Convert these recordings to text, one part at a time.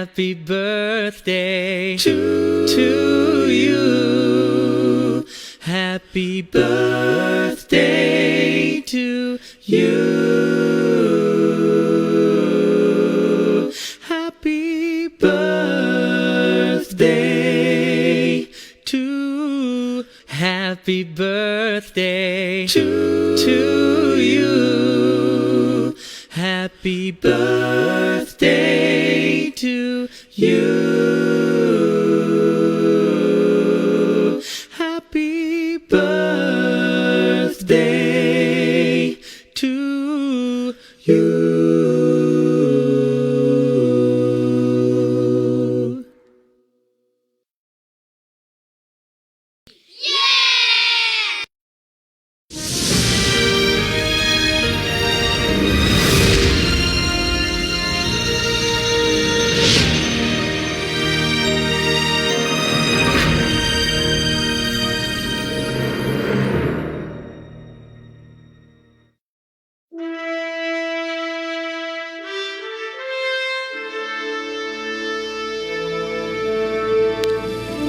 Happy birthday to you. Happy birthday to you. Happy birthday to. Happy birthday to you. Happy birthday to you. Happy birthday to you.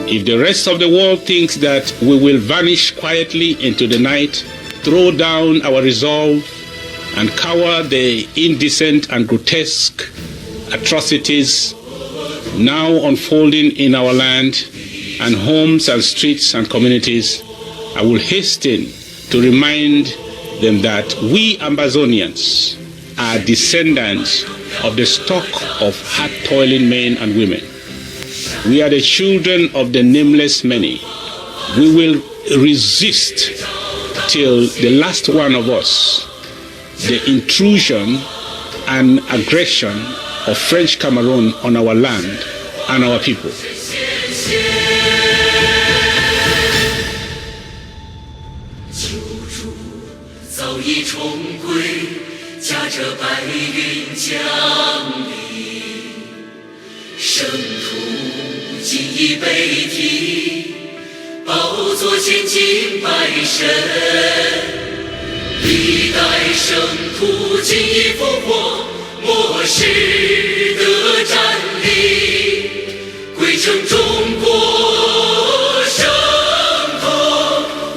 If the rest of the world thinks that we will vanish quietly into the night, throw down our resolve, and cower the indecent and grotesque atrocities now unfolding in our land and homes and streets and communities, I will hasten to remind them that we Ambazonians are descendants of the stock of hard-toiling men and women. We are the children of the nameless many. We will resist till the last one of us the intrusion and aggression of French Cameroon on our land and our people.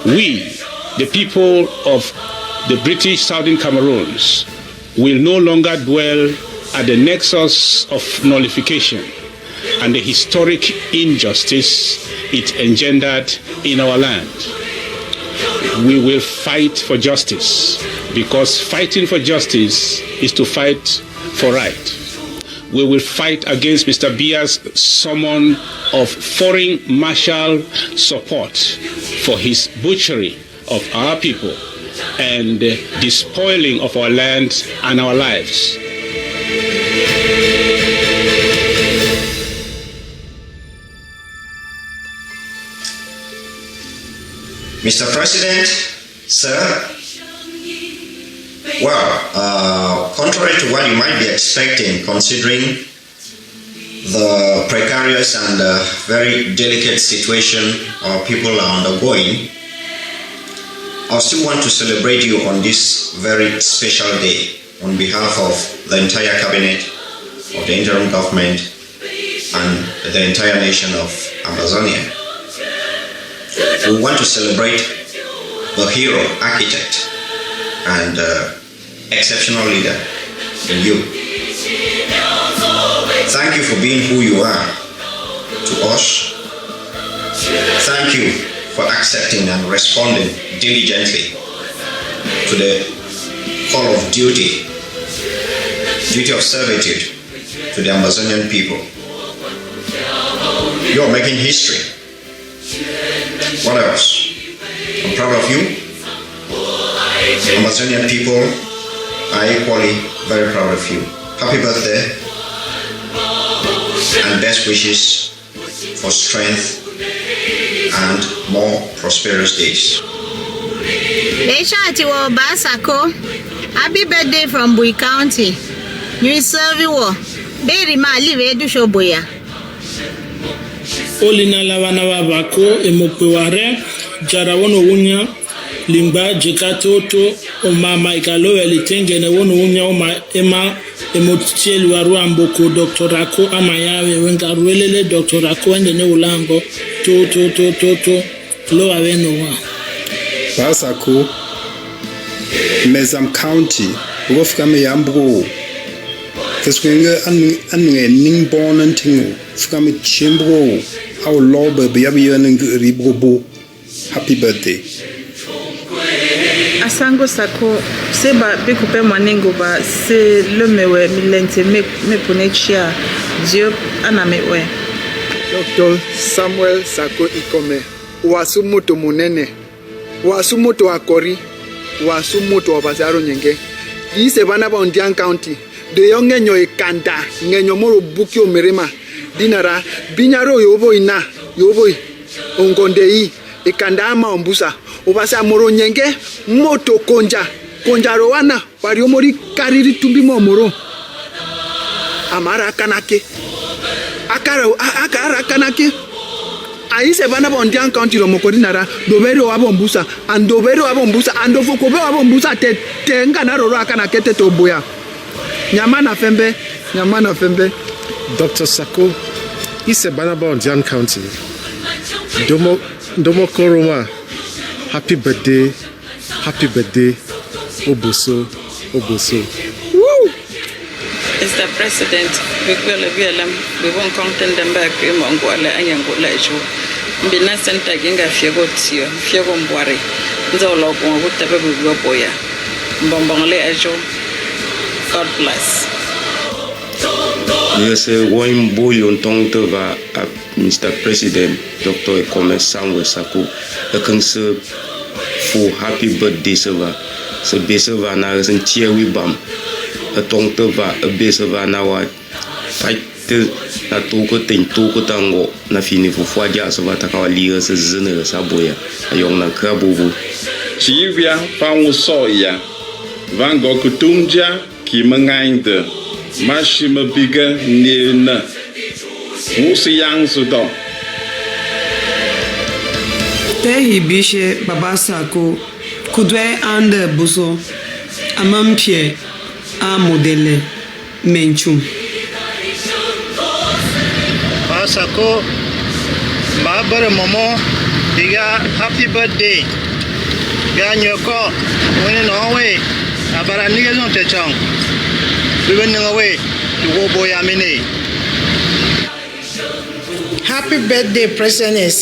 We, the people of the British Southern Cameroons, will no longer dwell at the nexus of nullification and the historic injustice it engendered in our land. We will fight for justice, because fighting for justice is to fight for right. We will fight against Mr. Biya's summon of foreign martial support for his butchery of our people and the spoiling of our land and our lives. Mr. President, sir, well, contrary to what you might be expecting, considering the precarious and very delicate situation our people are undergoing, I still want to celebrate you on this very special day on behalf of the entire cabinet of the interim government and the entire nation of Ambazonia. We want to celebrate the hero, architect, and exceptional leader in you. Thank you for being who you are to us. Thank you for accepting and responding diligently to the call of duty of servitude to the Ambazonian people. You're making history. What else? I'm proud of you. Ambazonian people are equally very proud of you. Happy birthday and best wishes for strength and more prosperous days. Sako, happy birthday from Bui County. You serve you. Very mali vedu shoboya. Olina lavana wabako emopeware jarawono wunya Lingba jikatoto mama ikalo elitenge ne wonu unya uma ema emotielu aru amboko Dr. Rako amayawe wenga ruelele Dr. Rako ende ne ulango to lo aweno wa Sako Mezam County wofika me yambro keswenge anwe ningborn ntingo fika me chimbro au lobe biyabi ribrobo. Happy birthday. Asango Sako seba bekupe mwanengo ba se lemewe milente me ponechia Dieu anamewe. Dr. Samuel Sako Ikome wasumuto munene wasumuto akori wasumuto wabazaro nyenge dise bana ba Ondian County de yongenyo ikanda ngenyo moro buki omerema dinara binyaro yobo ina yobo ongondei ikanda ama ombusa obasa moro nyenge moto konjaro wana wario mori kariri tumbi moro amara kanake akara kanake aise bana ba Ondian County lo mokodi nara dobero abombusa andofoko be abombusa tenga na roro akanake tetoboya nyama na fembe Dr. Sako ise bana ba Ondian County Domo Koroma, happy birthday, Oboso. Woo! Mr. President, we won't content them back in Mongolia and Yangola. Mbina Santa Ginga Fiego Mbwari, Zolo, whatever we go boya. Bombole Ajo, God bless. Yes, one boy on tongue to Mr. President, Dr. Ekome Samuel Sako, a concern for happy birthday server. So, Besova now is in cheery bum. A tongue to a Besova now fight na toko tango na fini for 4 years of Atakawa Lears as Zenner Saboya, a young Nakabu. Chivia, Pao Soya, Van Gokutumja, Kimangainde, Mashima Biga, Nina. Musi yang sudo. Tehi bishe Baba Sako kudwe ande buso amampie a modele menchum. Baba Sako Baba Momo biga happy birthday. Ga nyoko wene no we abara nige no techang. We went away to go boy amine. Happy birthday, President.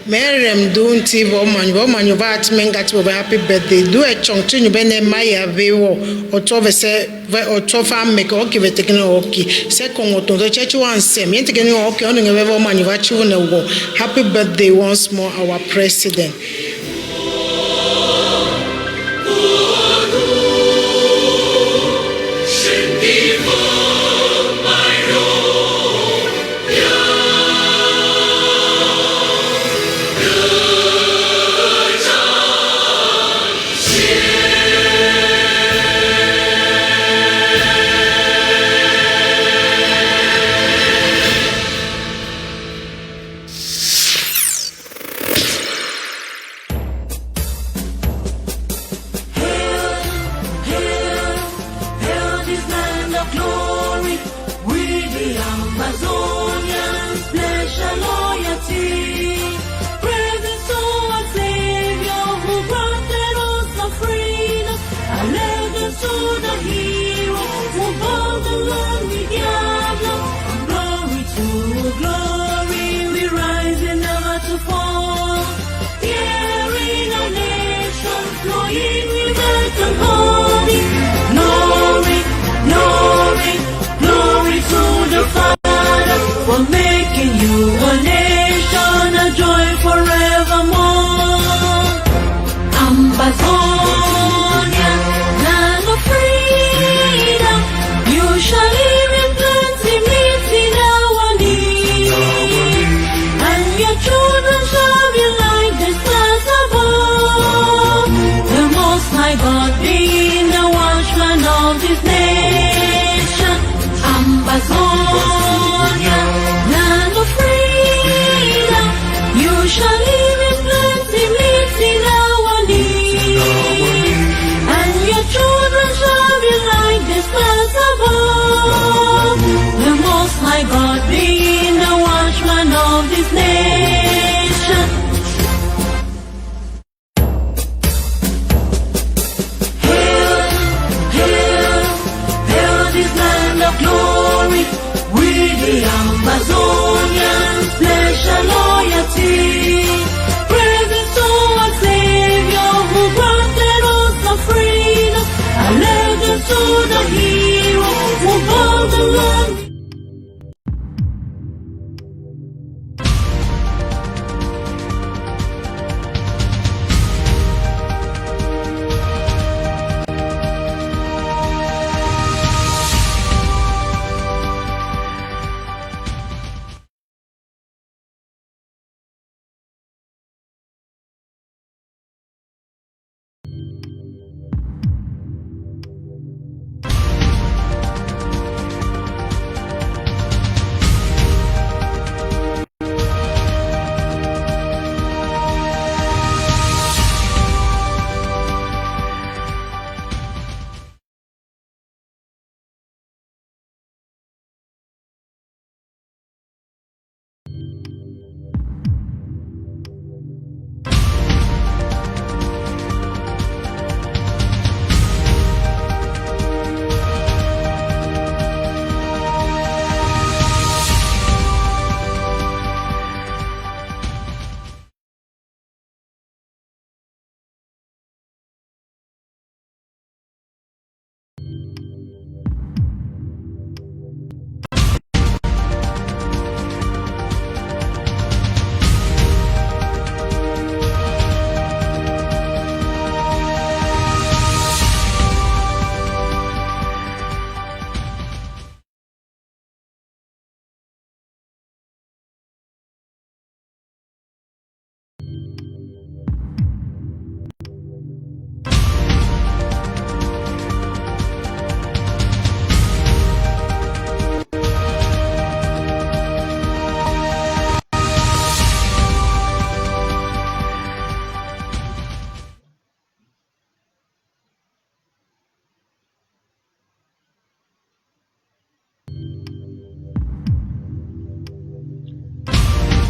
Merem don't TV woman, you vat mengat over happy birthday. Do a chunk to you bene maya vewo or tove or tofa make okay with taking okay. Second to the church one same. Yet again, okay, only a woman you vat you know. Happy birthday once more, our president. For making you a nation, a joy forevermore. Ambazonian, land of free.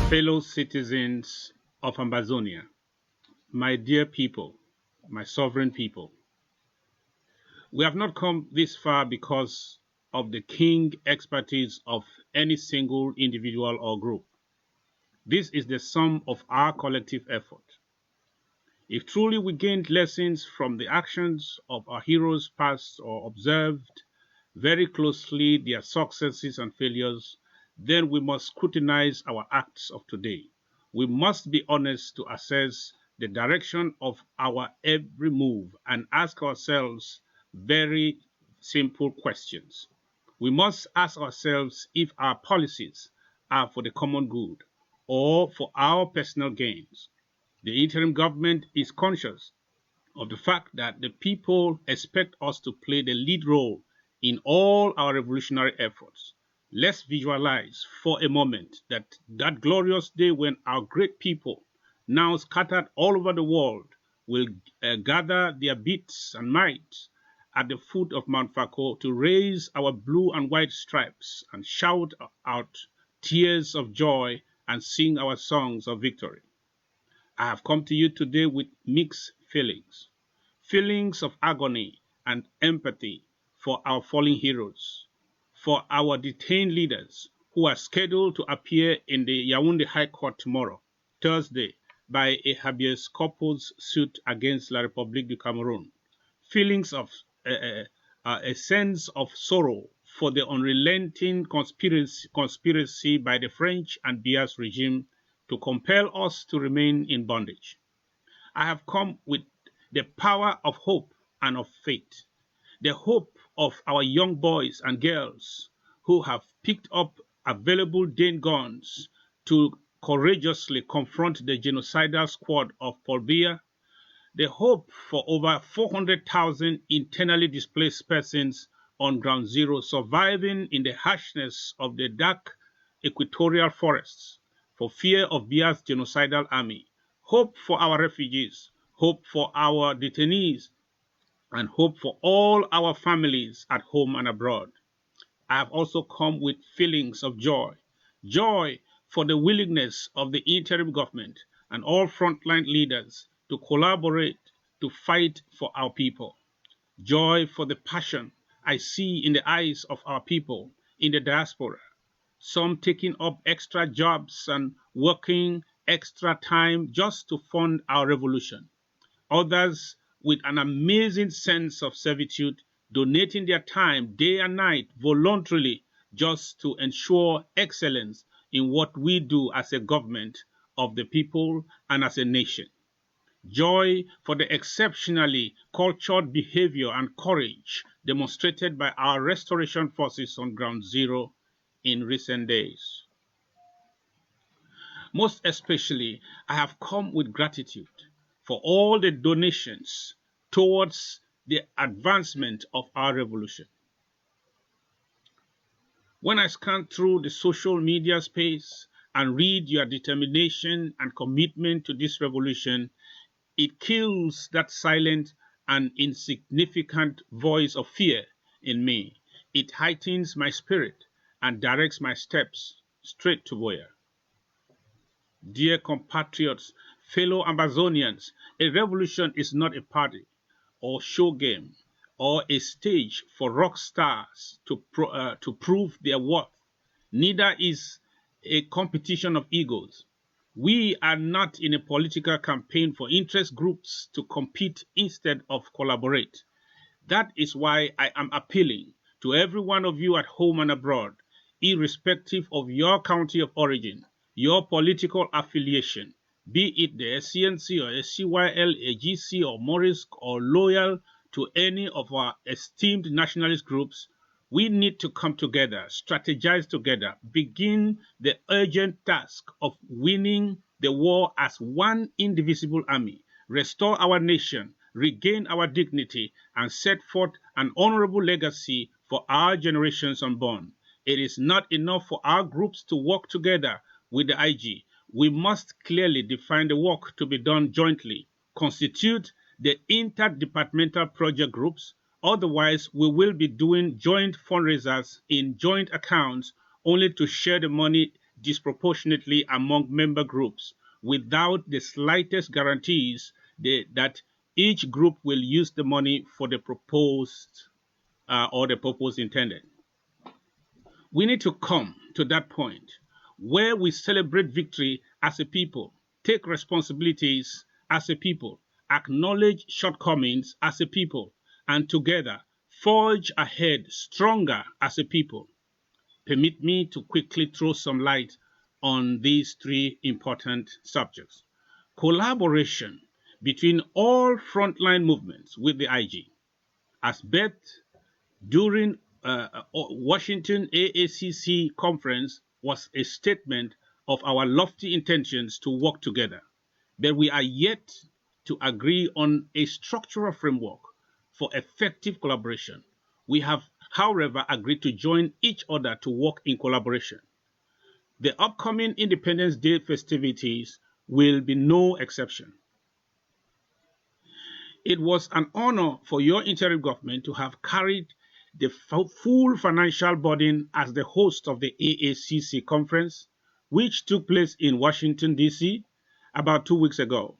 Fellow citizens of Ambazonia, my dear people, my sovereign people, we have not come this far because of the keen expertise of any single individual or group. This is the sum of our collective effort. If truly we gained lessons from the actions of our heroes past or observed very closely their successes and failures, then we must scrutinize our acts of today. We must be honest to assess the direction of our every move and ask ourselves very simple questions. We must ask ourselves if our policies are for the common good or for our personal gains. The interim government is conscious of the fact that the people expect us to play the lead role in all our revolutionary efforts. Let's visualize for a moment that glorious day when our great people, now scattered all over the world, will gather their bits and might at the foot of Mount Sako to raise our blue and white stripes and shout out tears of joy and sing our songs of victory. I have come to you today with mixed feelings. Feelings of agony and empathy for our fallen heroes, for our detained leaders who are scheduled to appear in the Yaoundé High Court tomorrow, Thursday, by a habeas corpus suit against La République du Cameroon. Feelings of a sense of sorrow for the unrelenting conspiracy by the French and Bia's regime to compel us to remain in bondage. I have come with the power of hope and of faith, the hope of our young boys and girls who have picked up available Dane guns to courageously confront the genocidal squad of Paul Biya, the hope for over 400,000 internally displaced persons on ground zero surviving in the harshness of the dark equatorial forests for fear of Biya's genocidal army, hope for our refugees, hope for our detainees, and hope for all our families at home and abroad. I have also come with feelings of joy. Joy for the willingness of the interim government and all frontline leaders to collaborate to fight for our people. Joy for the passion I see in the eyes of our people in the diaspora, some taking up extra jobs and working extra time just to fund our revolution. Others with an amazing sense of servitude, donating their time day and night voluntarily just to ensure excellence in what we do as a government of the people and as a nation. Joy for the exceptionally cultured behavior and courage demonstrated by our restoration forces on ground zero in recent days. Most especially, I have come with gratitude for all the donations towards the advancement of our revolution. When I scan through the social media space and read your determination and commitment to this revolution, it kills that silent and insignificant voice of fear in me. It heightens my spirit and directs my steps straight to where. Dear compatriots, fellow Ambazonians, a revolution is not a party or show game or a stage for rock stars to prove their worth. Neither is a competition of egos. We are not in a political campaign for interest groups to compete instead of collaborate. That is why I am appealing to every one of you at home and abroad, irrespective of your country of origin, your political affiliation, be it the SCNC or SCYL, AGC or Morris, or loyal to any of our esteemed nationalist groups. We need to come together, strategize together, begin the urgent task of winning the war as one indivisible army, restore our nation, regain our dignity, and set forth an honorable legacy for our generations unborn. It is not enough for our groups to work together with the IG. We must clearly define the work to be done jointly, constitute the interdepartmental project groups. Otherwise, we will be doing joint fundraisers in joint accounts only to share the money disproportionately among member groups without the slightest guarantees that each group will use the money for the proposed or the purpose intended. We need to come to that point where we celebrate victory as a people, take responsibilities as a people, acknowledge shortcomings as a people, and together forge ahead stronger as a people. Permit me to quickly throw some light on these three important subjects. Collaboration between all frontline movements with the IG. As Beth during Washington AACC conference was a statement of our lofty intentions to work together, but we are yet to agree on a structural framework for effective collaboration. We have, however, agreed to join each other to work in collaboration. The upcoming Independence Day festivities will be no exception. It was an honor for your interim government to have carried the full financial burden as the host of the AACC conference, which took place in Washington, D.C. about 2 weeks ago.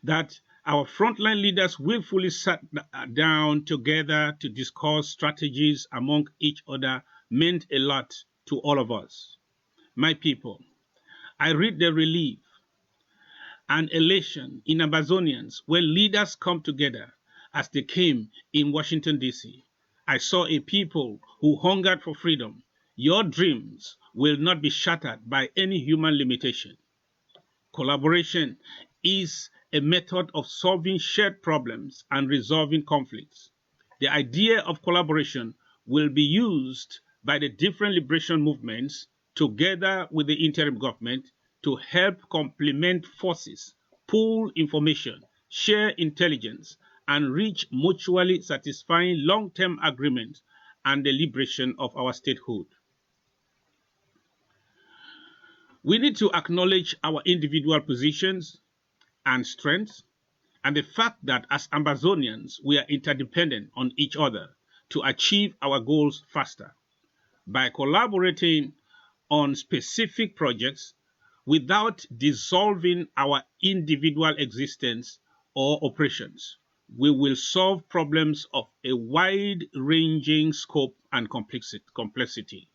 That our frontline leaders willfully sat down together to discuss strategies among each other meant a lot to all of us. My people, I read the relief and elation in Ambazonians when leaders come together as they came in Washington, D.C. I saw a people who hungered for freedom. Your dreams will not be shattered by any human limitation. Collaboration is a method of solving shared problems and resolving conflicts. The idea of collaboration will be used by the different liberation movements together with the interim government to help complement forces, pool information, share intelligence, and reach mutually satisfying long-term agreements and the liberation of our statehood. We need to acknowledge our individual positions and strengths, and the fact that as Ambazonians, we are interdependent on each other to achieve our goals faster. By collaborating on specific projects without dissolving our individual existence or operations, we will solve problems of a wide-ranging scope and complexity.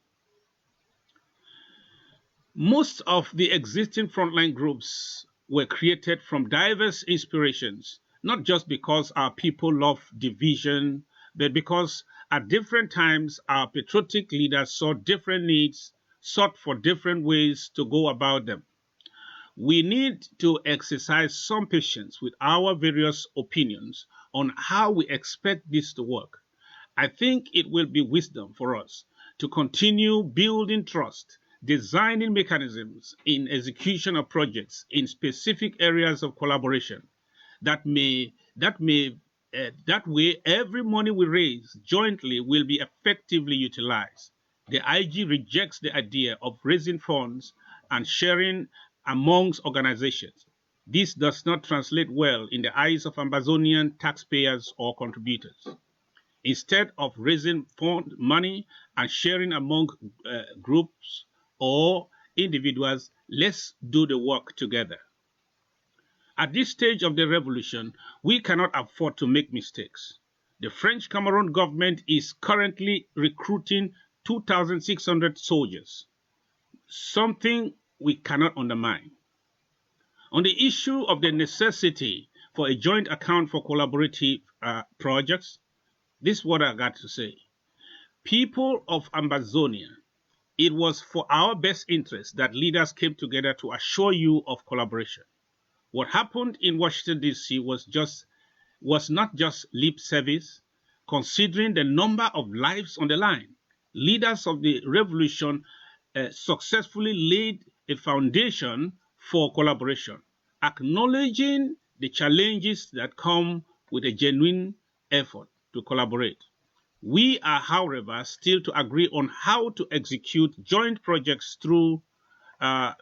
Most of the existing frontline groups were created from diverse inspirations, not just because our people love division, but because at different times our patriotic leaders saw different needs, sought for different ways to go about them. We need to exercise some patience with our various opinions on how we expect this to work. I think it will be wisdom for us to continue building trust, designing mechanisms in execution of projects in specific areas of collaboration. That way, every money we raise jointly will be effectively utilized. The IG rejects the idea of raising funds and sharing amongst organizations. This does not translate well in the eyes of Ambazonian taxpayers or contributors. Instead of raising money and sharing among groups or individuals, let's do the work together. At this stage of the revolution, we cannot afford to make mistakes. The French Cameroon government is currently recruiting 2,600 soldiers, something we cannot undermine. On the issue of the necessity for a joint account for collaborative projects, this is what I got to say. People of Ambazonia, it was for our best interest that leaders came together to assure you of collaboration. What happened in Washington, D.C. was not just lip service. Considering the number of lives on the line, leaders of the revolution successfully laid a foundation for collaboration, acknowledging the challenges that come with a genuine effort to collaborate. We are, however, still to agree on how to execute joint projects through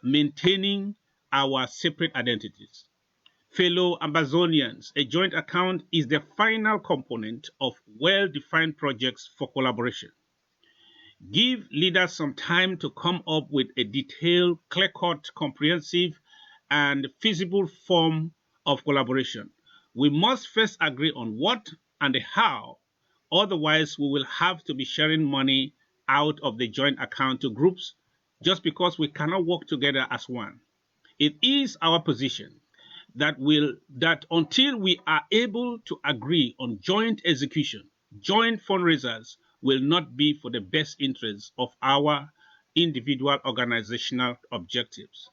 maintaining our separate identities. Fellow Ambazonians, a joint account is the final component of well-defined projects for collaboration. Give leaders some time to come up with a detailed, clear-cut, comprehensive, and feasible form of collaboration. We must first agree on what and the how. Otherwise, we will have to be sharing money out of the joint account to groups just because we cannot work together as one. It is our position that until we are able to agree on joint execution, joint fundraisers will not be for the best interests of our individual organizational objectives.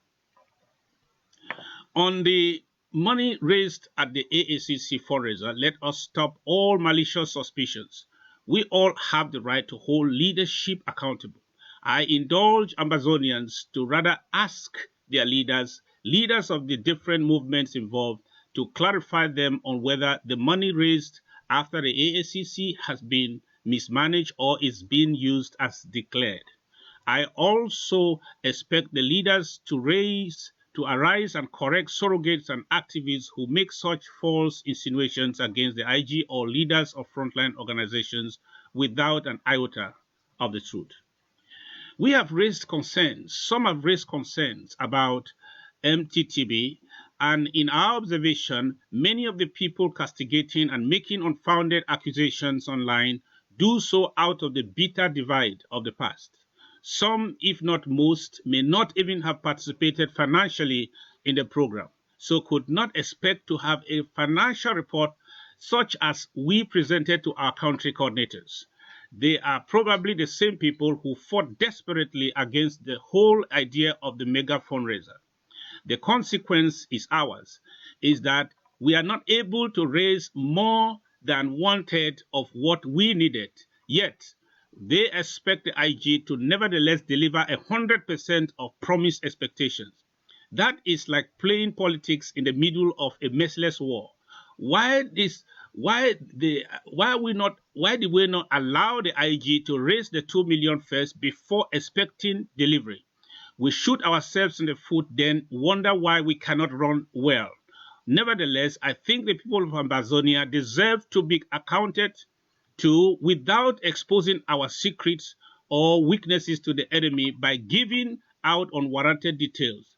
On the money raised at the AACC fundraiser, let us stop all malicious suspicions. We all have the right to hold leadership accountable. I indulge Ambazonians to rather ask their leaders of the different movements involved, to clarify them on whether the money raised after the AACC has been mismanaged or is being used as declared. I also expect the leaders to arise and correct surrogates and activists who make such false insinuations against the IG or leaders of frontline organizations without an iota of the truth. We have raised concerns, some have raised concerns about MTTB, and in our observation, many of the people castigating and making unfounded accusations online do so out of the bitter divide of the past. Some, if not most, may not even have participated financially in the program, so could not expect to have a financial report such as we presented to our country coordinators. They are probably the same people who fought desperately against the whole idea of the mega fundraiser. The consequence is ours, is that we are not able to raise more than 1/3 of what we needed, yet they expect the IG to nevertheless deliver 100% of promised expectations. That is like playing politics in the middle of a merciless war. Why did we not allow the IG to raise the 2 million first before expecting delivery? We shoot ourselves in the foot, then wonder why we cannot run well. Nevertheless, I think the people of Ambazonia deserve to be accounted to without exposing our secrets or weaknesses to the enemy by giving out unwarranted details.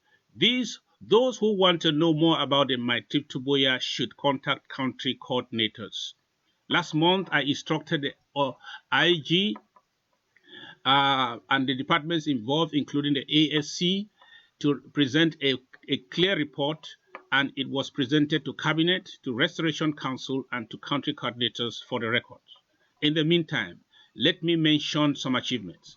Those who want to know more about the My Trip to Boya should contact country coordinators. Last month, I instructed the IG and the departments involved, including the ASC, to present a clear report, and it was presented to Cabinet, to Restoration Council, and to country coordinators for the record. In the meantime, let me mention some achievements.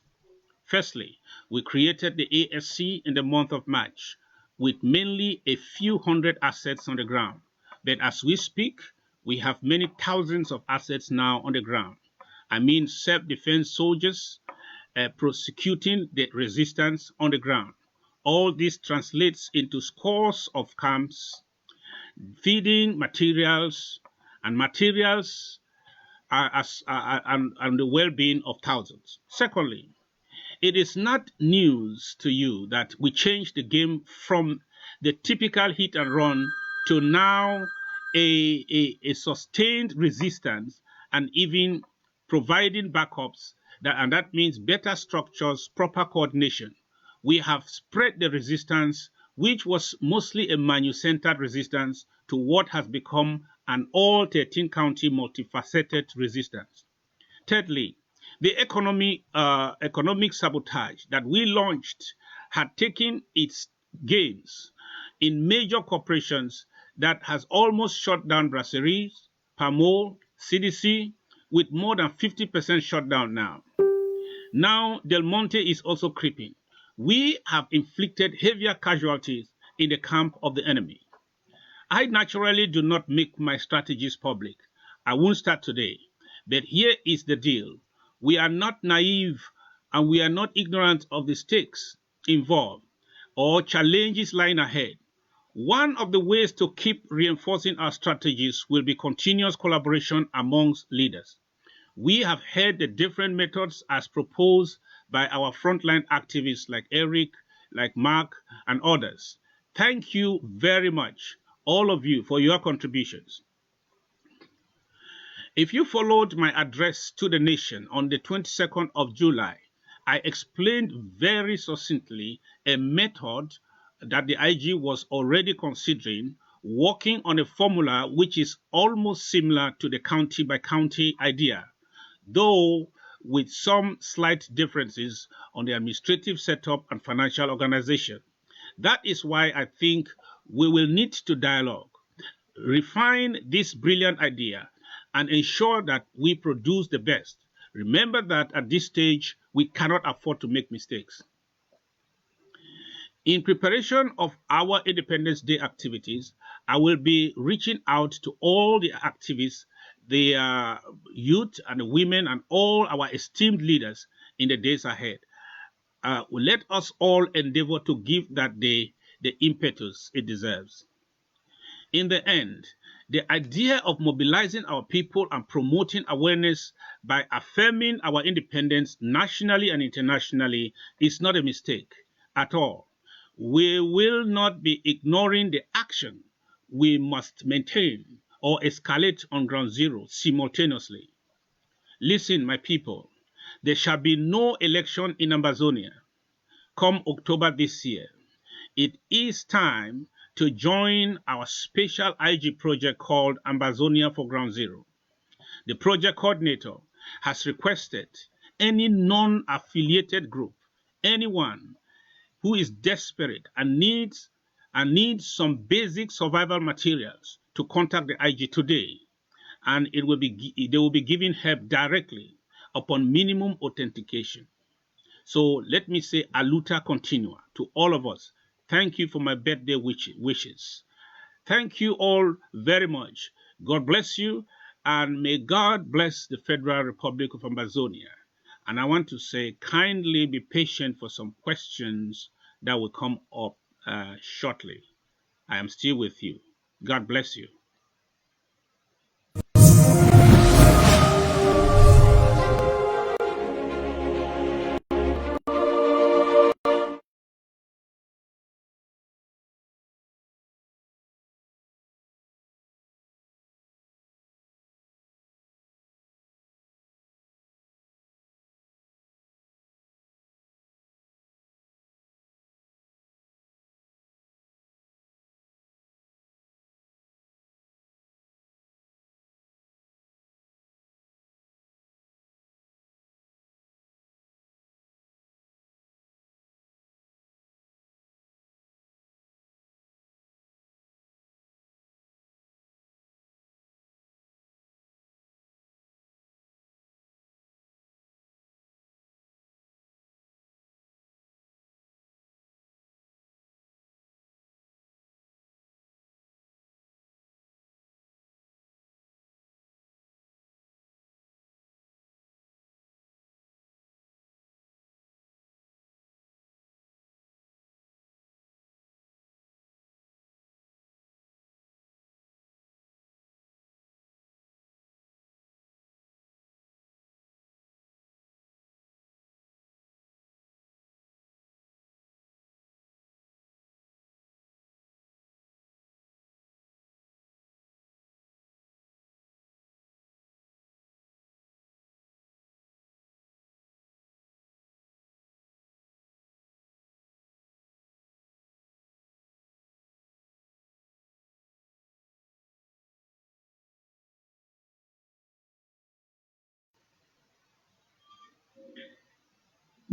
Firstly, we created the ASC in the month of March with mainly a few hundred assets on the ground. But as we speak, we have many thousands of assets now on the ground. I mean self-defense soldiers prosecuting the resistance on the ground. All this translates into scores of camps, feeding materials, and the well-being of thousands. Secondly, it is not news to you that we changed the game from the typical hit and run to now a sustained resistance and even providing backups, and that means better structures, proper coordination. We have spread the resistance, which was mostly a Manu-centered resistance, to what has become an all 13-county multifaceted resistance. Thirdly, the economic sabotage that we launched had taken its gains in major corporations that has almost shut down brasseries, Pamol, CDC, with more than 50% shut down now. Now, Del Monte is also creeping. We have inflicted heavier casualties in the camp of the enemy. I naturally do not make my strategies public. I won't start today. But here is the deal. We are not naive and we are not ignorant of the stakes involved or challenges lying ahead. One of the ways to keep reinforcing our strategies will be continuous collaboration amongst leaders. We have heard the different methods as proposed by our frontline activists like Eric, like Mark, and others. Thank you very much, all of you, for your contributions. If you followed my address to the nation on the 22nd of July, I explained very succinctly a method that the IG was already considering, working on a formula which is almost similar to the county by county idea, though with some slight differences on the administrative setup and financial organization. That is why I think we will need to dialogue, refine this brilliant idea, and ensure that we produce the best. Remember that at this stage, we cannot afford to make mistakes. In preparation of our Independence Day activities, I will be reaching out to all the activists, the youth and the women and all our esteemed leaders in the days ahead. Let us all endeavor to give that day the impetus it deserves. In the end, the idea of mobilizing our people and promoting awareness by affirming our independence nationally and internationally is not a mistake at all. We will not be ignoring the action we must maintain or escalate on ground zero simultaneously. Listen, my people, there shall be no election in Ambazonia come October this year. It is time to join our special IG project called Ambazonia for Ground Zero. The project coordinator has requested any non-affiliated group, anyone who is desperate and needs some basic survival materials to contact the IG today, and they will be given help directly upon minimum authentication. So let me say aluta continua to all of us. Thank you for my birthday wishes. Thank you all very much. God bless you, and may God bless the Federal Republic of Ambazonia. And I want to say, kindly be patient for some questions that will come up shortly. I am still with you. God bless you.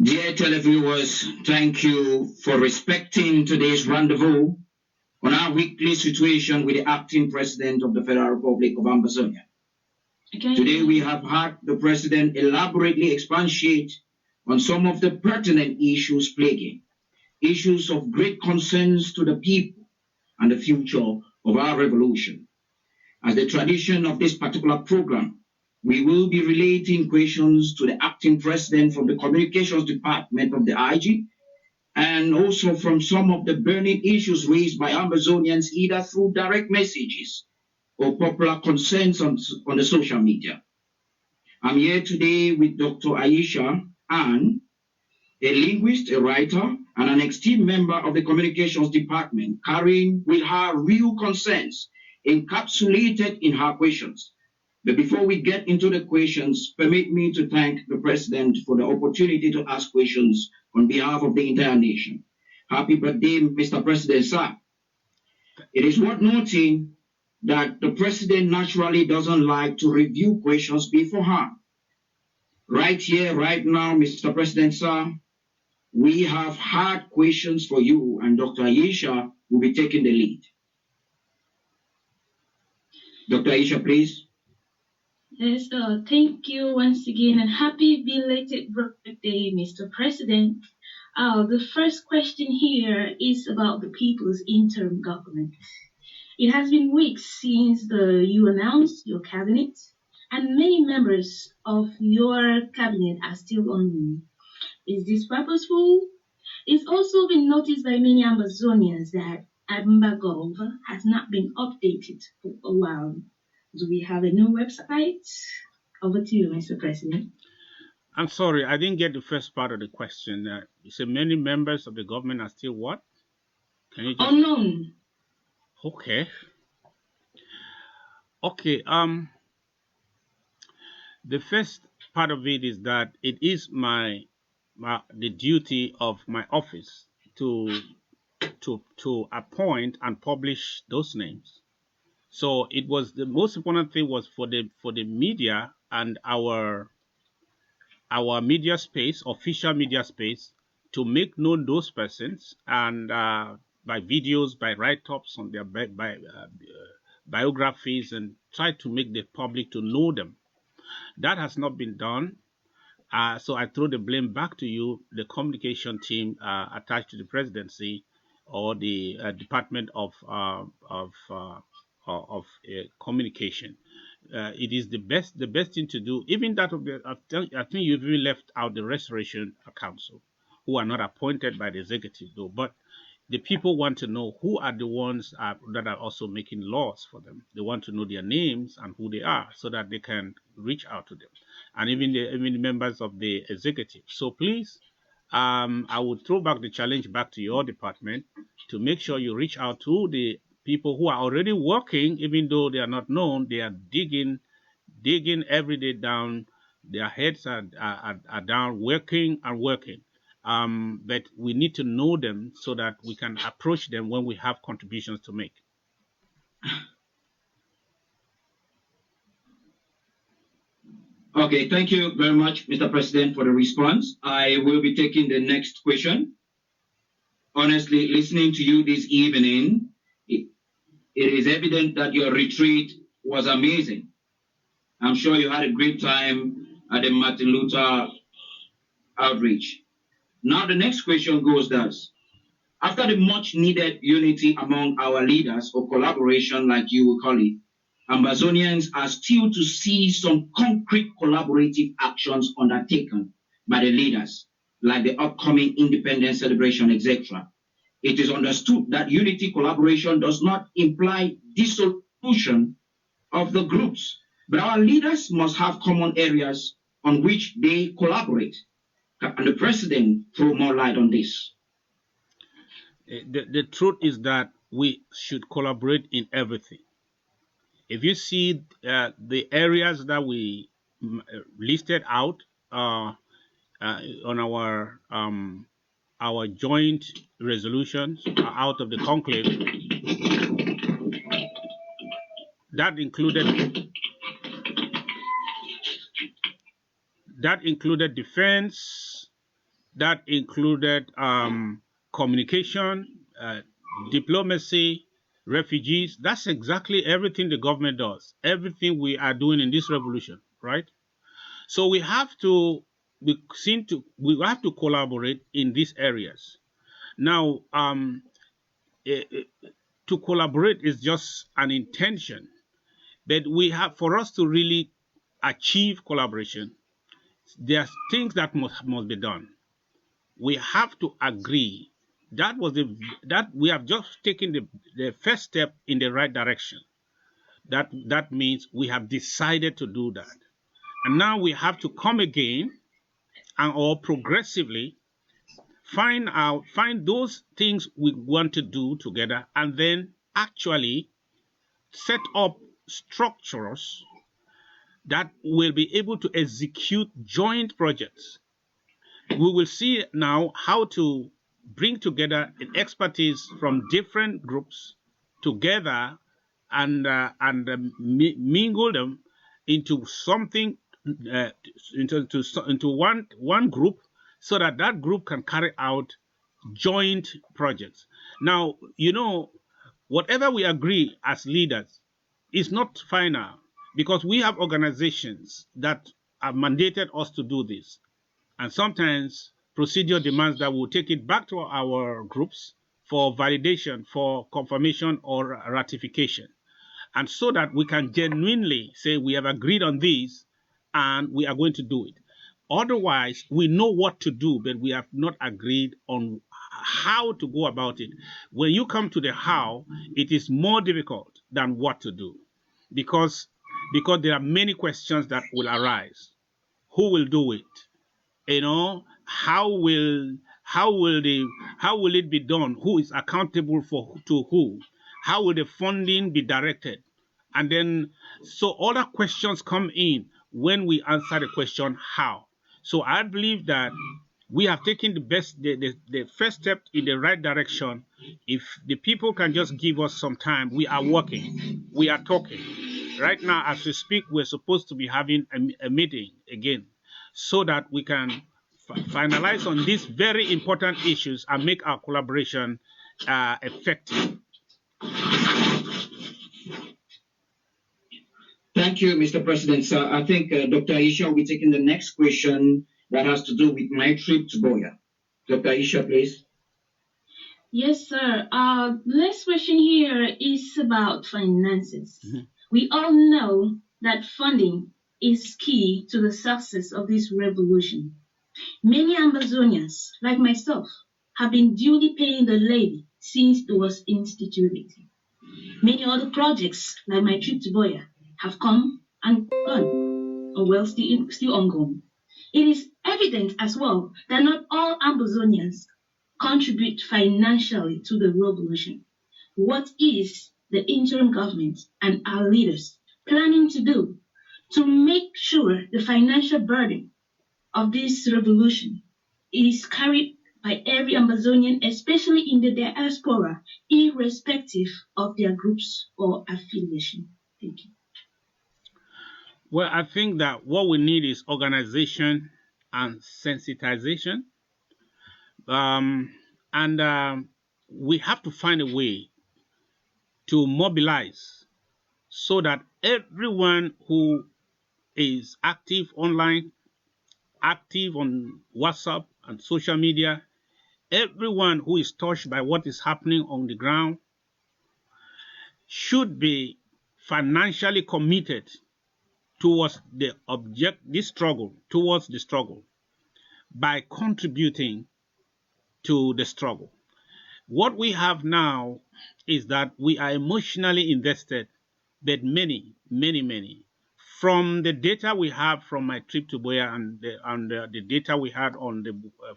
Dear televiewers, thank you for respecting today's rendezvous on our weekly situation with the acting president of the Federal Republic of Ambazonia. Today we have had the president elaborately expatiate on some of the pertinent issues plaguing, issues of great concerns to the people and the future of our revolution. As the tradition of this particular program, we will be relating questions to the acting president from the communications department of the IG, and also from some of the burning issues raised by Ambazonians either through direct messages or popular concerns on the social media. I'm here today with Dr. Aisha Ann, a linguist, a writer, and an esteemed member of the communications department, carrying with her real concerns encapsulated in her questions. But before we get into the questions, permit me to thank the President for the opportunity to ask questions on behalf of the entire nation. Happy birthday, Mr. President, sir. It is worth noting that the President naturally doesn't like to review questions beforehand. Right here, right now, Mr. President, sir, we have hard questions for you, and Dr. Aisha will be taking the lead. Dr. Aisha, please. Yes, thank you once again, and happy belated birthday, Mr. President. The first question here is about the people's interim government. It has been weeks since you announced your cabinet, and many members of your cabinet are still unknown. Is this purposeful? It's also been noticed by many Ambazonians that Ambagov has not been updated for a while. Do we have a new website? Over to you, Mr. President. I'm sorry, I didn't get the first part of the question. You said many members of the government are still what? Can you just... Unknown. Okay. Okay. The first part of it is that it is the duty of my office to appoint and publish those names. So it was the most important thing was for the media and our media space, official media space, to make known those persons and by videos, by write-ups on their biographies, and try to make the public to know them. That has not been done. So I throw the blame back to you, the communication team attached to the presidency or the Department of communication. It is the best thing to do. Even that I think you've even left out the Restoration Council, who are not appointed by the executive though. But the people want to know who are the ones that are also making laws for them. They want to know their names and who they are, so that they can reach out to them, and even the members of the executive. So please, I would throw back the challenge back to your department to make sure you reach out to the people who are already working, even though they are not known. They are digging every day down. Their heads are down, working. But we need to know them so that we can approach them when we have contributions to make. Okay, thank you very much, Mr. President, for the response. I will be taking the next question. Honestly, listening to you this evening, it is evident that your retreat was amazing. I'm sure you had a great time at the Martin Luther outreach. Now the next question goes thus. After the much needed unity among our leaders, or collaboration like you will call it, Ambazonians are still to see some concrete collaborative actions undertaken by the leaders, like the upcoming independence celebration, etc. It is understood that unity collaboration does not imply dissolution of the groups, but our leaders must have common areas on which they collaborate. And the president throw more light on this. The truth is that we should collaborate in everything. If you see the areas that we listed out on our joint resolutions out of the conclave, that included defense, that included communication, diplomacy, refugees. That's exactly everything the government does, everything we are doing in this revolution, right? So we have to collaborate in these areas. Now, to collaborate is just an intention, but for us to really achieve collaboration, there are things that must be done. We have to agree. That we have just taken the first step in the right direction. That means we have decided to do that. And now we have to come again or progressively find those things we want to do together, and then actually set up structures that will be able to execute joint projects. We will see now how to bring together expertise from different groups together and mingle them into something, into one group, so that that group can carry out joint projects. Now, whatever we agree as leaders is not final, because we have organizations that have mandated us to do this. And sometimes procedure demands that we'll take it back to our groups for validation, for confirmation or ratification. And so that we can genuinely say we have agreed on this and we are going to do it. Otherwise, we know what to do, but we have not agreed on how to go about it. When you come to the how, it is more difficult than what to do, because there are many questions that will arise. Who will do it? How will it be done? Who is accountable to who? How will the funding be directed? And then, so other questions come in when we answer the question how. So I believe that we have taken the first step in the right direction. If the people can just give us some time, we are working, we are talking. Right now, as we speak, we're supposed to be having a meeting again, so that we can finalize on these very important issues and make our collaboration effective. Thank you, Mr. President. So I think Dr. Aisha will be taking the next question that has to do with my trip to Boya. Dr. Aisha, please. Yes, sir. The next question here is about finances. Mm-hmm. We all know that funding is key to the success of this revolution. Many Ambazonians, like myself, have been duly paying the levy since it was instituted. Many other projects, like my trip to Boya, have come and gone, or still ongoing. It is evident as well that not all Ambazonians contribute financially to the revolution. What is the interim government and our leaders planning to do to make sure the financial burden of this revolution is carried by every Ambazonian, especially in the diaspora, irrespective of their groups or affiliation? Thank you. Well, I think that what we need is organization and sensitization. We have to find a way to mobilize so that everyone who is active online, active on WhatsApp and social media, everyone who is touched by what is happening on the ground should be financially committed towards the struggle by contributing to the struggle. What we have now is that we are emotionally invested, but many. From the data we have from my trip to Boya and the data we had on the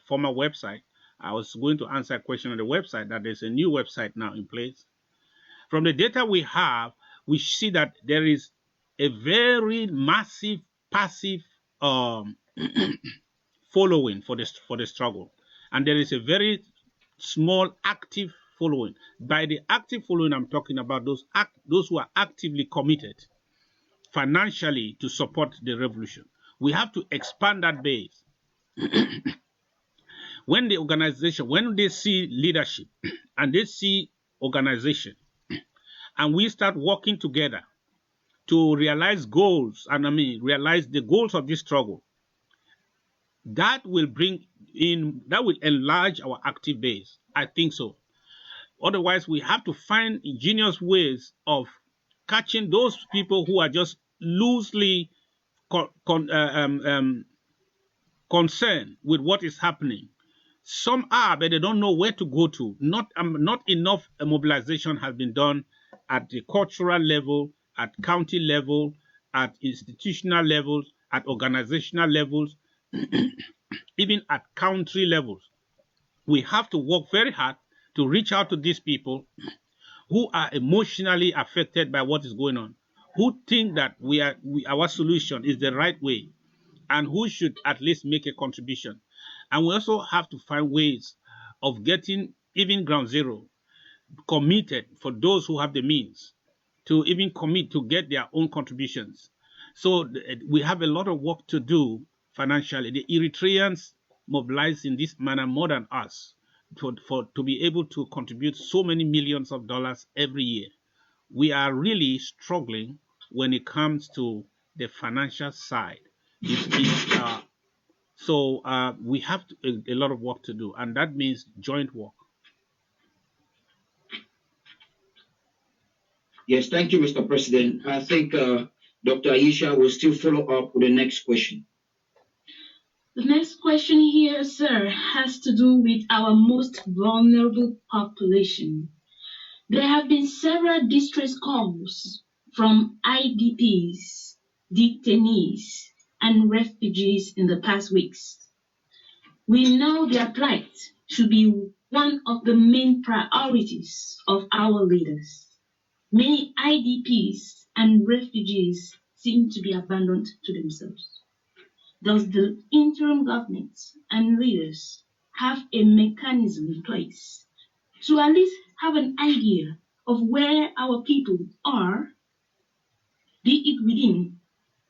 former website, I was going to answer a question on the website that there's a new website now in place. From the data we have, we see that there is a very massive passive following for the struggle, and there is a very small active following. By the active following, I'm talking about those who are actively committed financially to support the revolution. We have to expand that base. When they see leadership and they see organization, and we start working together to realize goals, realize the goals of this struggle, that will enlarge our active base. I think so. Otherwise, we have to find ingenious ways of catching those people who are just loosely concerned with what is happening. Some are, but they don't know where to go to. Not enough mobilization has been done at the cultural level, at county level, at institutional levels, at organizational levels, even at country levels. We have to work very hard to reach out to these people who are emotionally affected by what is going on. who think that our solution is the right way, and who should at least make a contribution. And we also have to find ways of getting even ground zero committed for those who have the means to even commit to get their own contributions. So we have a lot of work to do financially. The Eritreans mobilize in this manner more than us to be able to contribute so many millions of dollars every year. We are really struggling when it comes to the financial side. So we have a lot of work to do, and that means joint work. Yes, thank you, Mr. President. I think Dr. Aisha will still follow up with the next question. The next question here, sir, has to do with our most vulnerable population. There have been several distress calls from IDPs, detainees, and refugees in the past weeks. We know their plight should be one of the main priorities of our leaders. Many IDPs and refugees seem to be abandoned to themselves. Does the interim government and leaders have a mechanism in place to at least have an idea of where our people are, be it within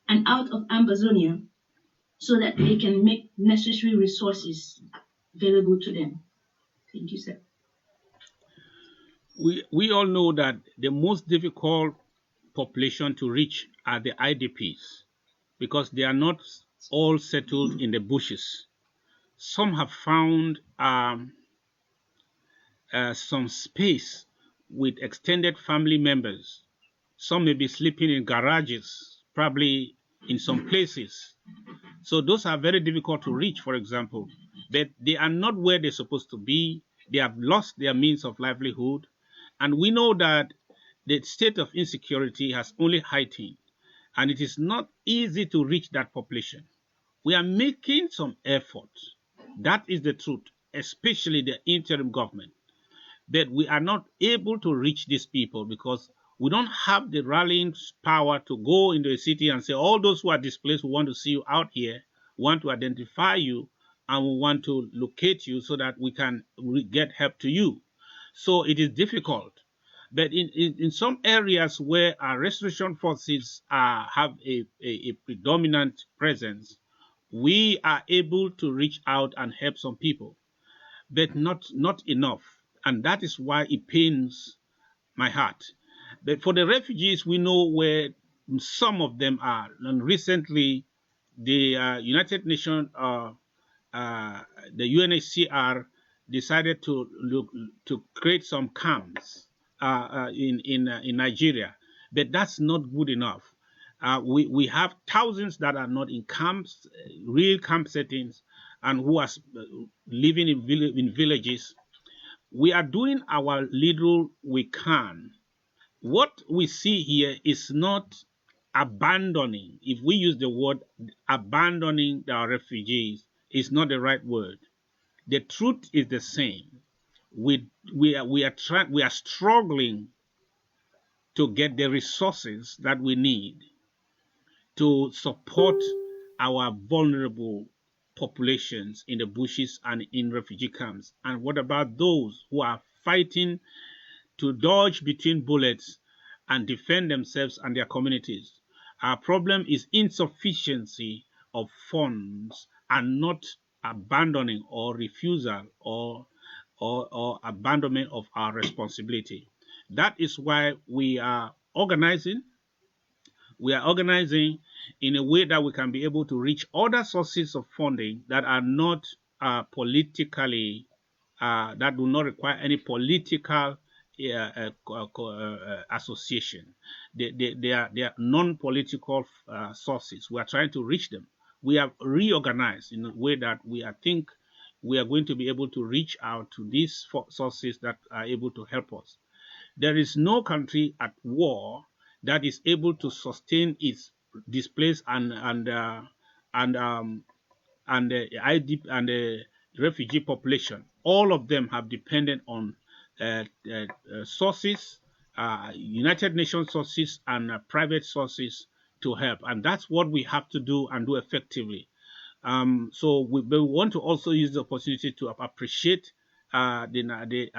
and out of Ambazonia, so that they can make necessary resources available to them? Thank you, sir. We all know that the most difficult population to reach are the IDPs, because they are not all settled in the bushes. Some have found some space with extended family members. Some may be sleeping in garages, probably in some places. So those are very difficult to reach, for example. But they are not where they're supposed to be. They have lost their means of livelihood. And we know that the state of insecurity has only heightened, and it is not easy to reach that population. We are making some effort. That is the truth, especially the interim government. That we are not able to reach these people because we don't have the rallying power to go into a city and say, all those who are displaced, we want to see you out here, want to identify you, and we want to locate you so that we can get help to you. So it is difficult. But in some areas where our restoration forces have a predominant presence, we are able to reach out and help some people, but not enough. And that is why it pains my heart. But for the refugees, we know where some of them are. And recently, the United Nations, the UNHCR, decided to create some camps in Nigeria. But that's not good enough. We have thousands that are not in camps, real camp settings, and who are living in villages. We are doing our little we can. What we see here is not abandoning. If we use the word abandoning our refugees, is not the right word. The truth is the same. We are struggling to get the resources that we need to support our vulnerable populations in the bushes and in refugee camps. And what about those who are fighting to dodge between bullets and defend themselves and their communities? Our problem is insufficiency of funds and not abandoning or refusal or abandonment of our responsibility. That is why we are organizing. We are organizing in a way that we can be able to reach other sources of funding that are not politically, that do not require any political association. They are non-political sources. We are trying to reach them. We have reorganized in a way that I think we are going to be able to reach out to these sources that are able to help us. There is no country at war that is able to sustain its displaced and the IDP and the refugee population. All of them have depended on sources United Nations sources and private sources to help. And that's what we have to do and do effectively. So we want to also use the opportunity to appreciate the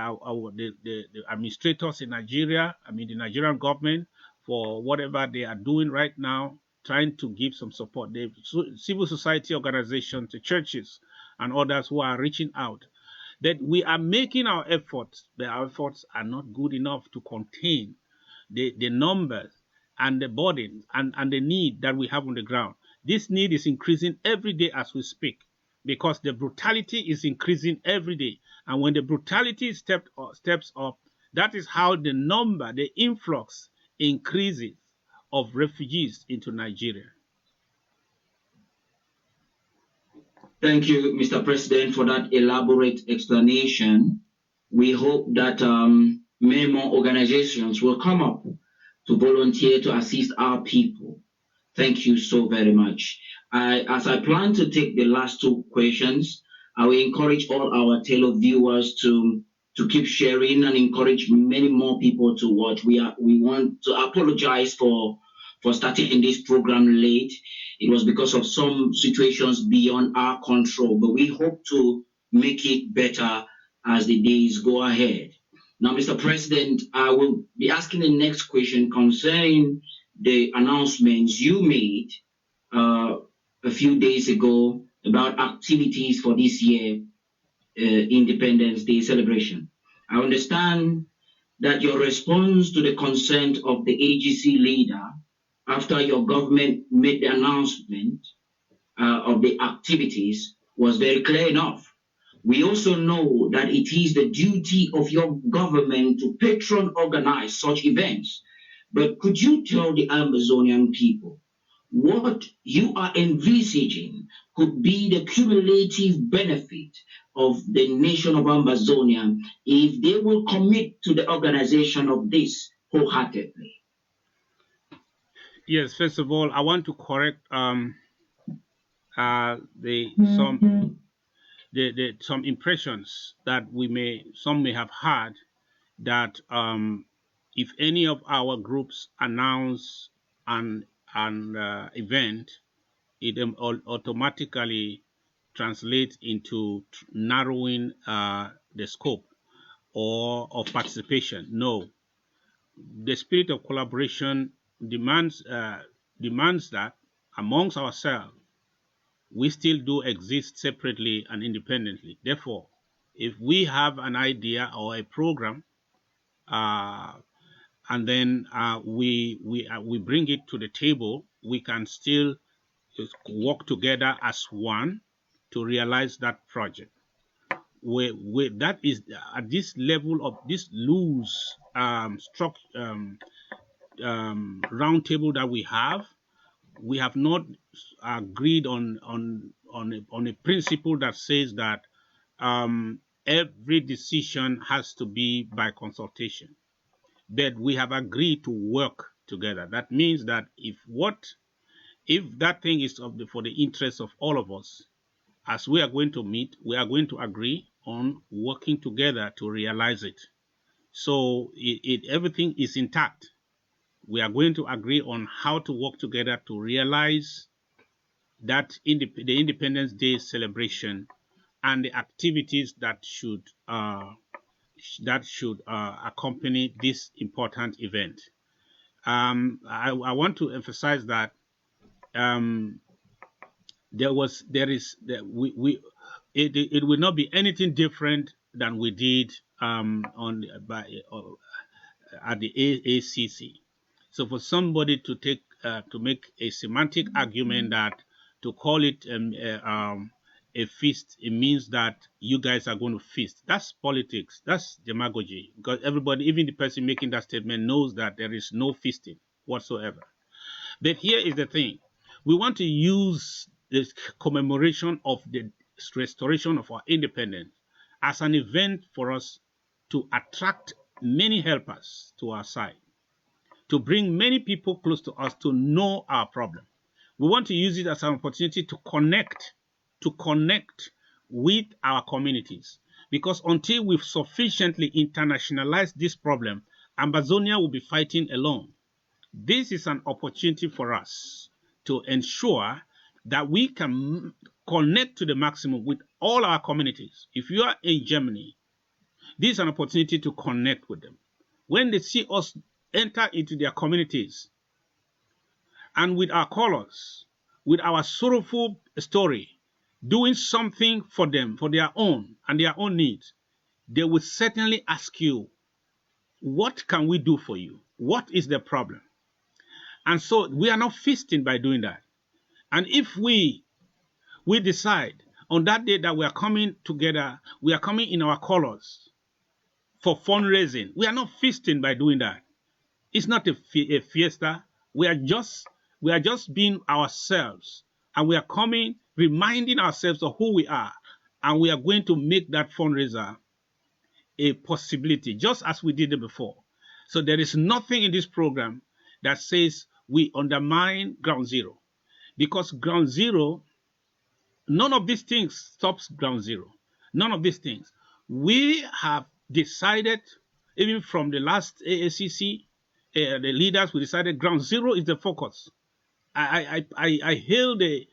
administrators in Nigeria, the Nigerian government, for whatever they are doing right now, trying to give some support. The civil society organizations, the churches, and others who are reaching out. That we are making our efforts, but our efforts are not good enough to contain the numbers and the burden and the need that we have on the ground. This need is increasing every day as we speak, because the brutality is increasing every day. And when the brutality steps up, that is how the number, the influx increases of refugees into Nigeria. Thank you, Mr. President, for that elaborate explanation. We hope that many more organizations will come up to volunteer to assist our people. Thank you so very much. As I plan to take the last two questions, I will encourage all our tele viewers to keep sharing and encourage many more people to watch. We want to apologize for starting this program late. It was because of some situations beyond our control, but we hope to make it better as the days go ahead. Now, Mr. President, I will be asking the next question concerning the announcements you made a few days ago about activities for this year Independence Day celebration. I understand that your response to the consent of the AGC leader after your government made the announcement of the activities was very clear enough. We also know that it is the duty of your government to patron organize such events. But could you tell the Ambazonian people what you are envisaging could be the cumulative benefit of the nation of Ambazonia if they will commit to the organization of this wholeheartedly? Yes, first of all, I want to correct some impressions that some may have had that if any of our groups announce an event, it automatically translates into narrowing the scope of participation. No, the spirit of collaboration demands that amongst ourselves we still do exist separately and independently. Therefore, if we have an idea or a program, and then we bring it to the table, we can still work together as one to realize that project. That is at this level of this loose round table that we have not agreed on a principle that says that every decision has to be by consultation. But we have agreed to work together. That means that if that thing is for the interest of all of us, as we are going to meet, we are going to agree on working together to realize it. So everything is intact. We are going to agree on how to work together to realize that the Independence Day celebration and the activities that should accompany this important event. I want to emphasize that it will not be anything different than we did at the AACC. So for somebody to make a semantic argument that to call it a feast, it means that you guys are going to feast. That's politics. That's demagogy. Because everybody, even the person making that statement, knows that there is no feasting whatsoever. But here is the thing. We want to use the commemoration of the restoration of our independence as an event for us to attract many helpers to our side, to bring many people close to us to know our problem. We want to use it as an opportunity to connect with our communities. Because until we've sufficiently internationalized this problem Ambazonia will be fighting alone. This is an opportunity for us to ensure that we can connect to the maximum with all our communities. If you are in Germany, this is an opportunity to connect with them. When they see us enter into their communities and with our colors, with our sorrowful story, doing something for them, for their own and their own needs, they will certainly ask you, what can we do for you? What is the problem? And so we are not feasting by doing that. And if we decide on that day that we are coming together, we are coming in our colors for fundraising, we are not feasting by doing that. It's not a fiesta. We are just being ourselves, and we are coming, reminding ourselves of who we are, and we are going to make that fundraiser a possibility, just as we did it before. So there is nothing in this program that says we undermine Ground Zero, because Ground Zero, none of these things stops Ground Zero. None of these things. We have decided, even from the last AACC, the leaders, we decided Ground Zero is the focus. I hail the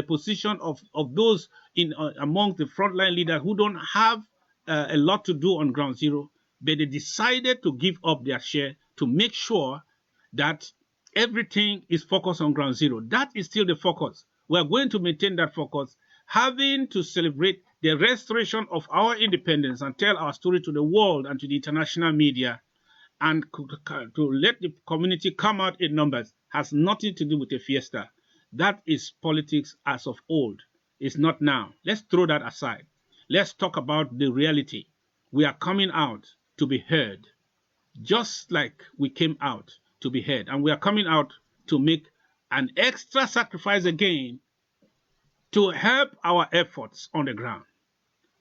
position of those in among the frontline leaders who don't have a lot to do on Ground Zero, but they decided to give up their share to make sure that everything is focused on Ground Zero. That is still the focus. We are going to maintain that focus, having to celebrate the restoration of our independence and tell our story to the world and to the international media, and to let the community come out in numbers has nothing to do with a fiesta. That is politics as of old. It's not now. Let's throw that aside. Let's talk about the reality. We are coming out to be heard, just like we came out to be heard. And we are coming out to make an extra sacrifice again to help our efforts on the ground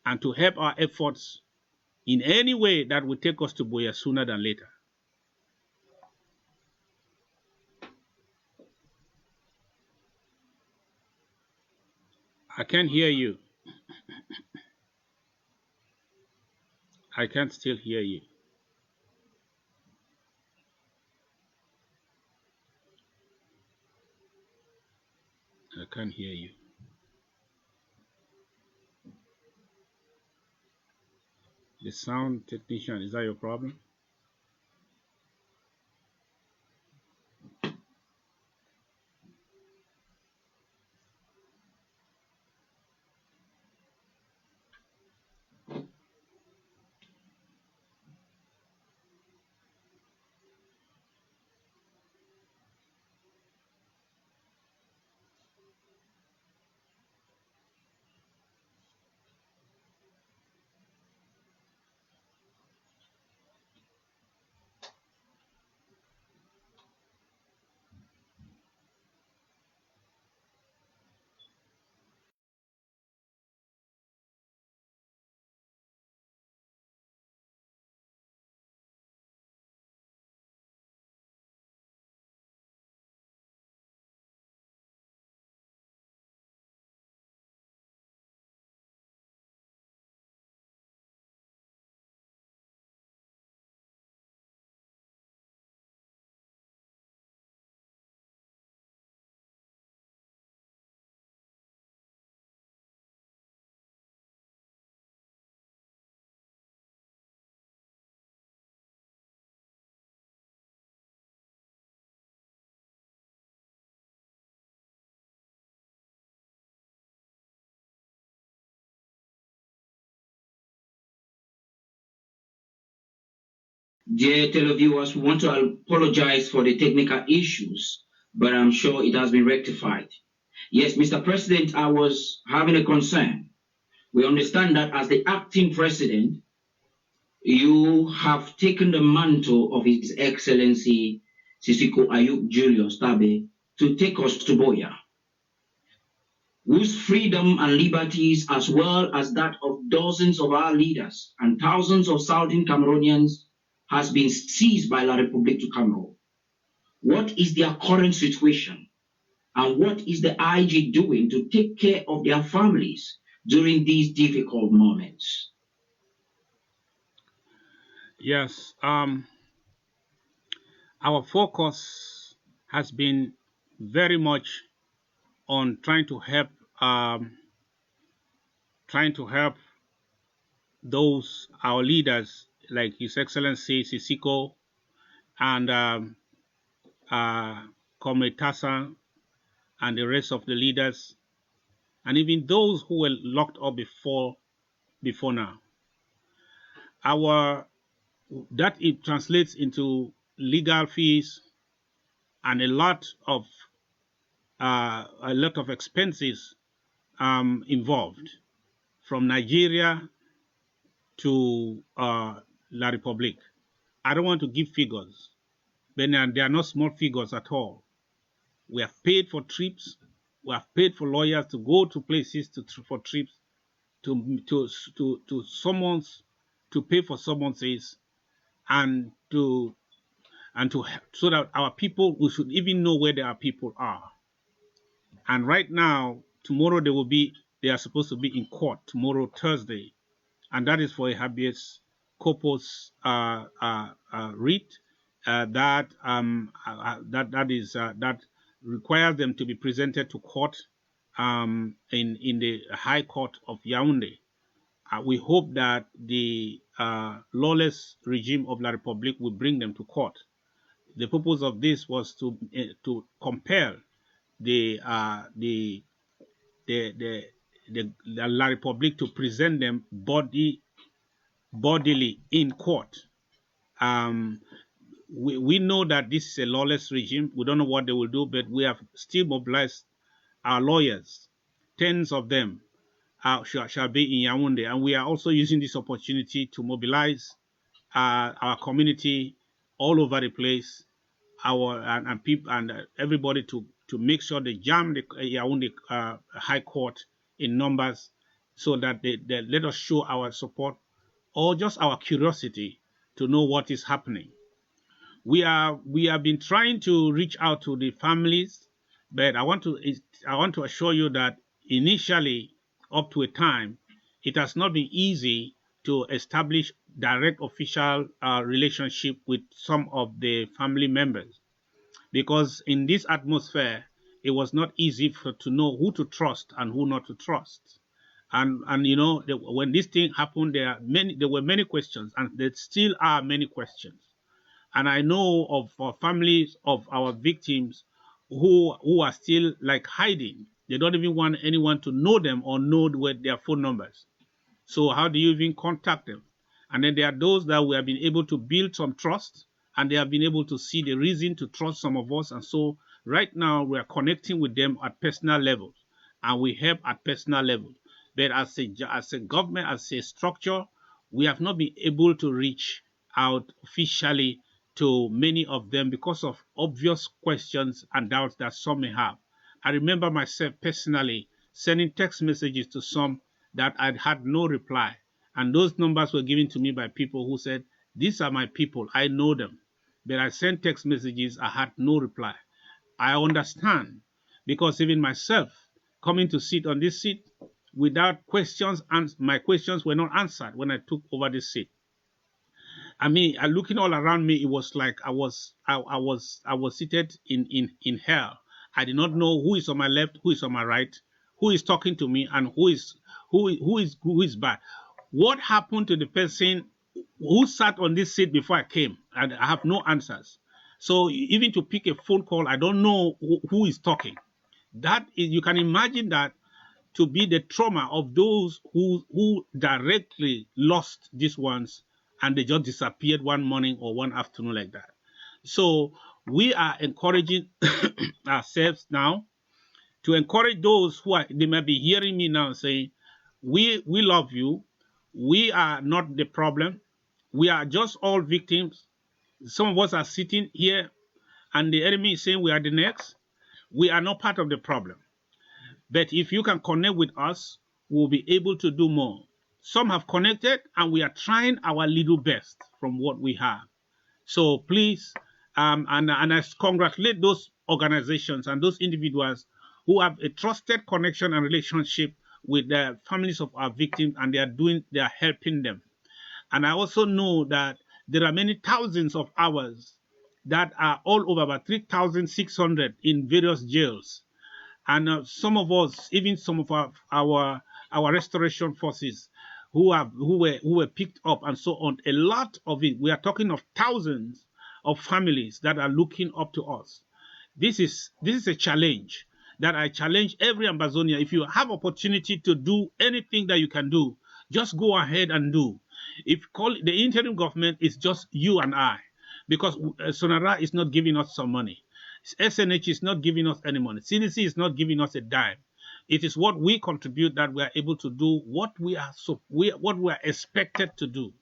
and to help our efforts in any way that will take us to Buea sooner than later. I can't hear you. I can't still hear you. I can't hear you. The sound technician, is that your problem? Dear televiewers, we want to apologize for the technical issues, but I'm sure it has been rectified. Yes, Mr. President, I was having a concern. We understand that as the acting president, you have taken the mantle of His Excellency Sisiko Ayuk Julius Tabe to take us to Buea, whose freedom and liberties, as well as that of dozens of our leaders and thousands of Southern Cameroonians, has been seized by La République du Cameroon. What is their current situation? And what is the IG doing to take care of their families during these difficult moments? Yes. our focus has been very much on trying to help those our leaders like His Excellency Sako and Comrade Tassan and the rest of the leaders, and even those who were locked up before now. That it translates into legal fees and a lot of expenses involved, from Nigeria to La Republique. I don't want to give figures, but they are not small figures at all. We have paid for trips. We have paid for lawyers to go to places for trips, to summons, to pay for summonses, and so that our people, we should even know where our people are. And right now, tomorrow they are supposed to be in court tomorrow, Thursday, and that is for a habeas corpus writ that requires them to be presented to court in the High Court of Yaoundé. We hope that the lawless regime of La Republique will bring them to court. The purpose of this was to compel the La Republique to present them bodily in court. We know that this is a lawless regime. We don't know what they will do, but we have still mobilized our lawyers. Tens of them shall be in Yaoundé, and we are also using this opportunity to mobilize our community all over the place, and people and everybody to make sure they jam the Yaoundé High Court in numbers, so that they let us show our support or just our curiosity to know what is happening. We have been trying to reach out to the families, but I want to assure you that initially, up to a time, it has not been easy to establish direct official relationship with some of the family members, because in this atmosphere, it was not easy to know who to trust and who not to trust. And when this thing happened, there were many questions, and there still are many questions. And I know of families of our victims who are still like hiding. They don't even want anyone to know them or know their phone numbers. So how do you even contact them? And then there are those that we have been able to build some trust, and they have been able to see the reason to trust some of us. And so right now we are connecting with them at personal levels, and we help at personal level. But as a government, as a structure, we have not been able to reach out officially to many of them because of obvious questions and doubts that some may have. I remember myself personally sending text messages to some that I had no reply. And those numbers were given to me by people who said, these are my people, I know them. But I sent text messages, I had no reply. I understand, because even myself, coming to sit on this seat without questions, and my questions were not answered when I took over this seat. I mean, looking all around me, it was like I was seated in hell. I did not know who is on my left, who is on my right, who is talking to me, and who is bad. What happened to the person who sat on this seat before I came? And I have no answers. So even to pick a phone call, I don't know who is talking. That is, you can imagine that to be the trauma of those who directly lost these ones, and they just disappeared one morning or one afternoon like that. So we are encouraging ourselves now to encourage those they may be hearing me now saying, we love you. We are not the problem. We are just all victims. Some of us are sitting here and the enemy is saying we are the next. We are not part of the problem. But if you can connect with us, we'll be able to do more. Some have connected, and we are trying our little best from what we have. So please, and I congratulate those organizations and those individuals who have a trusted connection and relationship with the families of our victims, and they are helping them. And I also know that there are many thousands of hours that are all over, about 3,600 in various jails. And some of us, even some of our restoration forces who were picked up and so on, a lot of it, we are talking of thousands of families that are looking up to us. This is a challenge that I challenge every Ambazonian. If you have opportunity to do anything that you can do, just go ahead and do. If the interim government is just you and I, because Sonara is not giving us some money. SNH is not giving us any money. CDC is not giving us a dime. It is what we contribute that we are able to do what we are expected to do.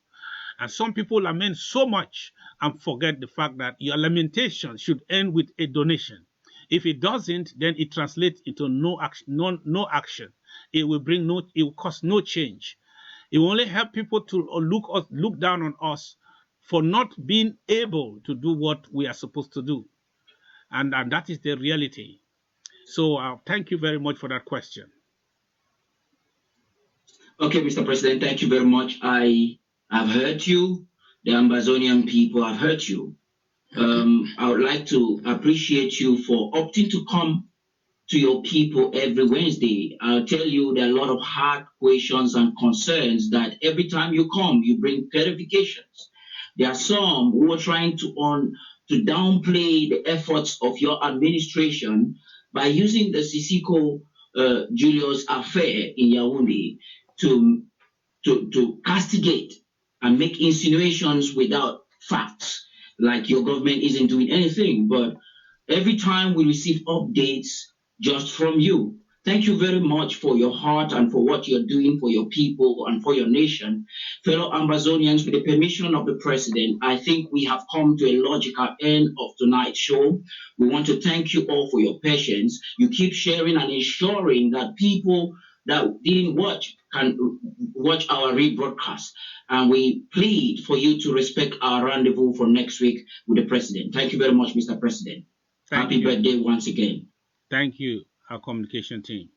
And some people lament so much and forget the fact that your lamentation should end with a donation. If it doesn't, then it translates into no action. It will cause no change. It will only help people to look down on us for not being able to do what we are supposed to do. And that is the reality. So thank you very much for that question. Okay, Mr. President, thank you very much. I have heard you. The Ambazonian people have heard you. I would like to appreciate you for opting to come to your people every Wednesday. I'll tell you there are a lot of hard questions and concerns that every time you come, you bring clarifications. There are some who are trying to downplay the efforts of your administration by using the Sisiko Julius affair in Yaoundé to castigate and make insinuations without facts, like your government isn't doing anything. But every time we receive updates just from you, thank you very much for your heart and for what you're doing for your people and for your nation. Fellow Ambazonians, with the permission of the president, I think we have come to a logical end of tonight's show. We want to thank you all for your patience. You keep sharing and ensuring that people that didn't watch can watch our rebroadcast. And we plead for you to respect our rendezvous for next week with the president. Thank you very much, Mr. President. Happy birthday once again. Thank you, our communication team.